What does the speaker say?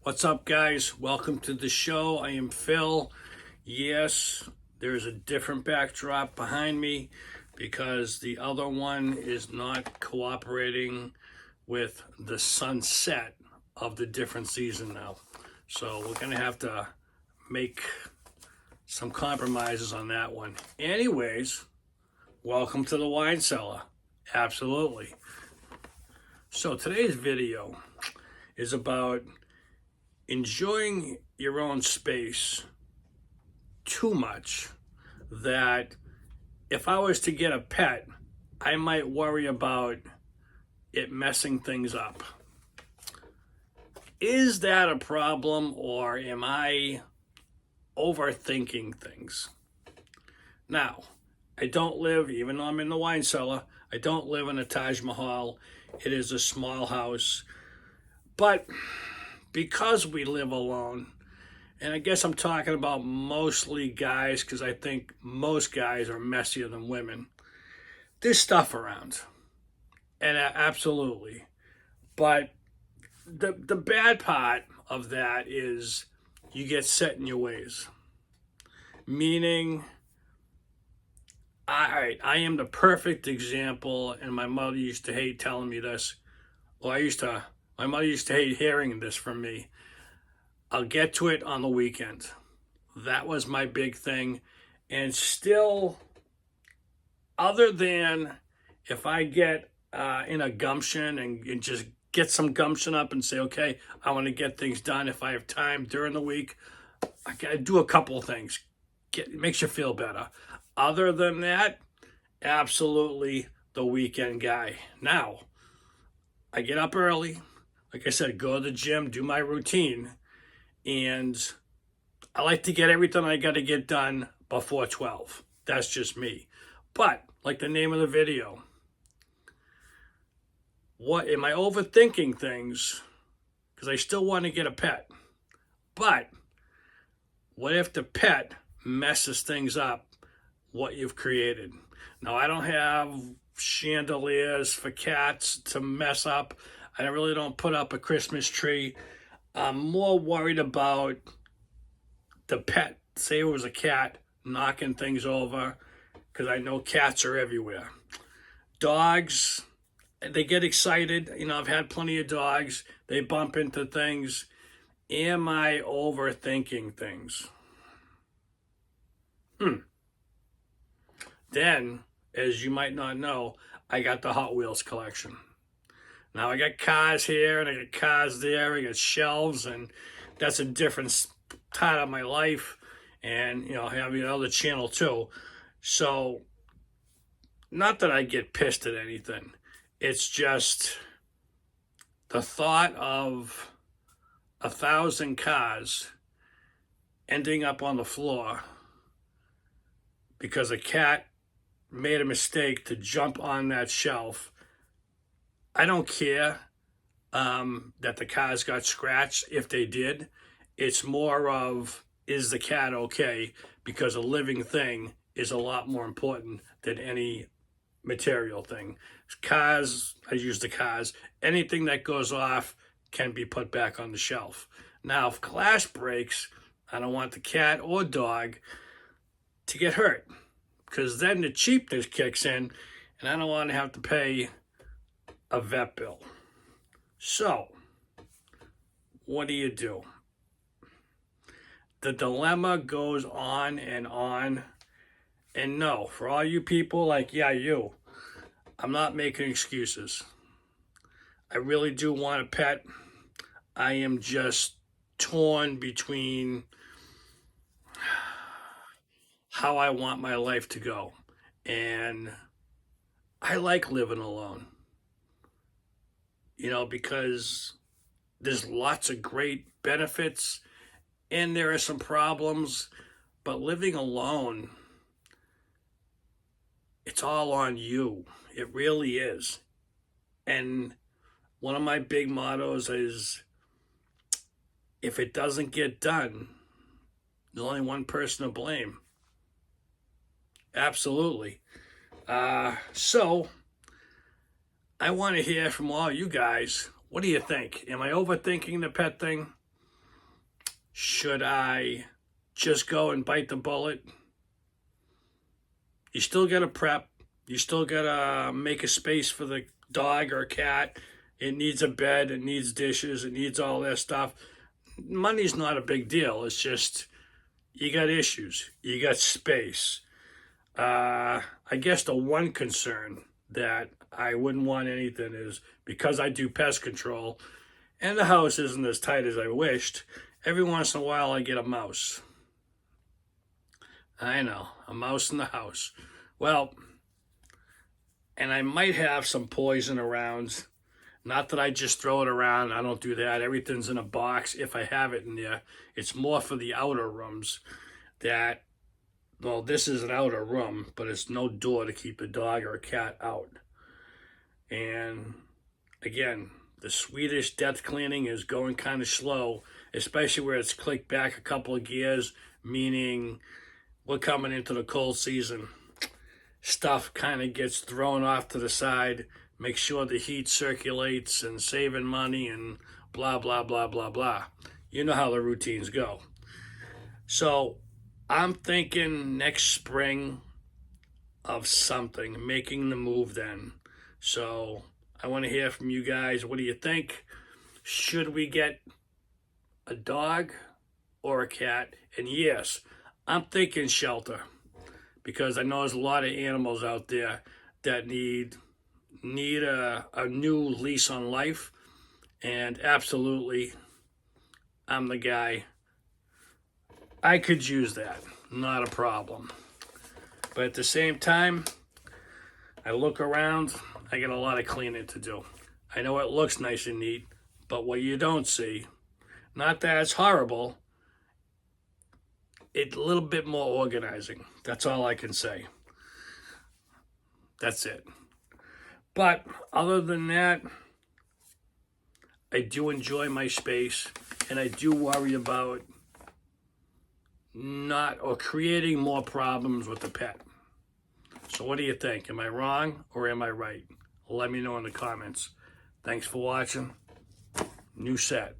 What's up, guys? Welcome to the show. I am Phil. Yes, there's a different backdrop behind me because the other one is not cooperating with the sunset of the different season now. So we're going to have to make some compromises on that one. Anyways, welcome to the wine cellar. Absolutely. So today's video is about enjoying your own space too much that if I was to get a pet, I might worry about it messing things up. Is that a problem, or am I overthinking things? Now, I don't live, even though I'm in the wine cellar, I don't live in a Taj Mahal. It is a small house. But because we live alone, and I guess I'm talking about mostly guys because I think most guys are messier than women, there's stuff around. And absolutely. But the bad part of that is you get set in your ways. Meaning, I am the perfect example, and my mother used to hate telling me this. My mother used to hate hearing this from me. I'll get to it on the weekend. That was my big thing. And still, other than if I get in a gumption and just get some gumption up and say, okay, I want to get things done. If I have time during the week, I gotta do a couple of things. It makes you feel better. Other than that, absolutely the weekend guy. Now, I get up early. Like I said, go to the gym, do my routine. And I like to get everything I got to get done before 12. That's just me. But, like the name of the video, what am I overthinking things? Because I still want to get a pet. But what if the pet messes things up, what you've created? Now, I don't have chandeliers for cats to mess up. I really don't put up a Christmas tree. I'm more worried about the pet, say it was a cat, knocking things over, because I know cats are everywhere. Dogs, they get excited. I've had plenty of dogs. They bump into things. Am I overthinking things? Then, as you might not know, I got the Hot Wheels collection. Now I got cars here and I got cars there. I got shelves, and that's a different part of my life. And I have another channel too. So, not that I get pissed at anything. It's just the thought of 1,000 cars ending up on the floor because a cat made a mistake to jump on that shelf. I don't care that the cars got scratched if they did. It's more of, is the cat okay? Because a living thing is a lot more important than any material thing. Cars, I use the cars. Anything that goes off can be put back on the shelf. Now, if glass breaks, I don't want the cat or dog to get hurt, because then the cheapness kicks in, and I don't want to have to pay a vet bill. So, what do? The dilemma goes on and on. And no, for all you people like, yeah, you, I'm not making excuses. I really do want a pet. I am just torn between how I want my life to go. And I like living alone. Because there's lots of great benefits and there are some problems, but living alone, it's all on you. It really is. And one of my big mottos is, if it doesn't get done, there's only one person to blame. Absolutely. So, I want to hear from all you guys. What do you think? Am I overthinking the pet thing? Should I just go and bite the bullet? You still got to prep. You still got to make a space for the dog or cat. It needs a bed. It needs dishes. It needs all that stuff. Money's not a big deal. It's just you got issues. You got space. I guess the one concern that I wouldn't want anything is because I do pest control and the house isn't as tight as I wished, every once in a while I get a mouse. I know, a mouse in the house. Well, and I might have some poison around. Not that I just throw it around. I don't do that. Everything's in a box. If I have it in there, it's more for the outer rooms that, well, this is an outer room, but it's no door to keep a dog or a cat out. And again, the Swedish death cleaning is going kind of slow, especially where it's clicked back a couple of gears, meaning we're coming into the cold season. Stuff kind of gets thrown off to the side, make sure the heat circulates and saving money and blah, blah, blah, blah, blah. You know how the routines go. So I'm thinking next spring of something, making the move then. So I want to hear from you guys. What do you think? Should we get a dog or a cat? And yes, I'm thinking shelter, because I know there's a lot of animals out there that need a new lease on life. And absolutely, I'm the guy. I could use that, not a problem. But at the same time, I look around, I got a lot of cleaning to do. I know it looks nice and neat, but what you don't see, not that it's horrible, it's a little bit more organizing. That's all I can say. That's it. But other than that, I do enjoy my space, and I do worry about not or creating more problems with the pet. So what do you think? Am I wrong or am I right? Let me know in the comments. Thanks for watching. New set.